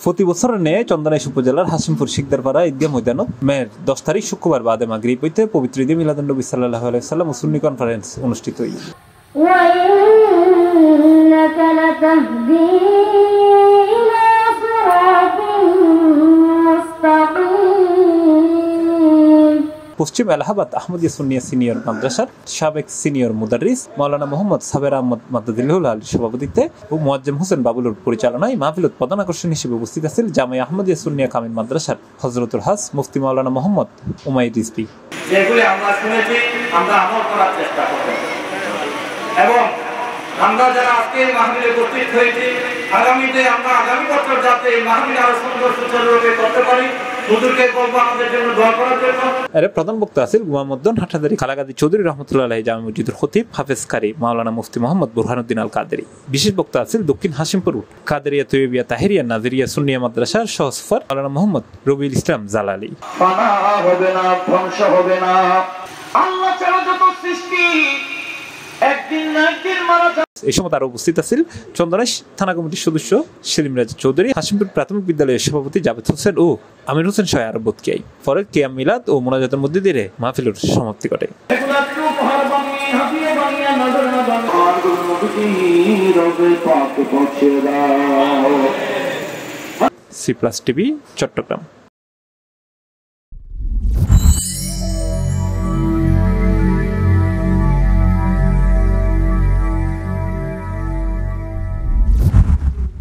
প্রতি বছরের ন্যায় চন্দনাইশ উপজেলার হাসিমপুর শিকদারপাড়া ঈদগাহ ময়দানত মেয়ের 10 তারিখ শুক্রবার বাদে মাগরিব হইতে পবিত্র ঈদে মিলাদুন্নবী সাল্লাল্লাহু আলাইহি ওয়াসাল্লাম ও সুন্নি কনফারেন্স অনুষ্ঠিত হইল। পশ্চিম এলাহাবাদ আহমদিয়া সুন্নিয়া সিনিয়র মাদ্রাসার সাবেক সিনিয়র মুদাররিস মাওলানা মোহাম্মদ সাবের আহমদ মাদ্দাদিল্লাহুল আলীর সভাপতিত্বে ও মুয়াজ্জেম হোসেন বাবুলুর পরিচালনায় মাহফিলত প্রধান আকর্ষণ হিসেবে উপস্থিত আছেন জামিয়া আহমদিয়া সুন্নিয়া কামিল মাদ্রাসার হযরতুল হাস মুফতি মাওলানা মোহাম্মদ উমাইর রিজভী। যেগুলি আমরা শুনেছি আমরা আমল করার চেষ্টা করব এবং আমরা যারা আজকে মাহফিলে উপস্থিত হয়েছি আগামীতে আমরা আগামী বছর যাতে এই মাহফিল আরো সুন্দর সুচারুরূপে করতে পারি হুজুরকে বলবো আমাদের জন্য দোয়া করার জন্য। এর প্রধান বক্তা আছেন গুয়ামুদ্দিন হাটাদারি খালাগাজী চৌধুরী রহমতুল্লাহ আলাইহি জামে মসজিদের খতিব হাফেজ কারি মাওলানা মুফতি মোহাম্মদ বুরহানুদ্দিন আল কাদেরী। বিশেষ বক্তা আছেন দক্ষিণ হাসিমপুর কাদেরিয়া তৈয়বিয়া তাহেরিয়া নাজিরিয়া সুন্নিয়া মাদ্রাসার সহসফর মাওলানা মোহাম্মদ রবিউল ইসলাম জালালী। ফানা হবে না, ধ্বংস হবে না, আল্লাহ ছাড়া যত সৃষ্টি একদিন না একদিন মারা যাবে। এই সময় আরো উপস্থিত আছেন চন্দনাইশ থানা কমিটির সদস্য সেলিম রাজা চৌধুরী, হাসিমপুর প্রাথমিক বিদ্যালয়ের সভাপতি জাভেদ হোসেন ও আমির হোসেন সহ আরো বক্তিয়াই। পরে কিয়াম মিলাদ ও মোনাজাতের মধ্যে দিয়ে মাহফিলের সমাপ্তি ঘটে। C+ TV Chittagong.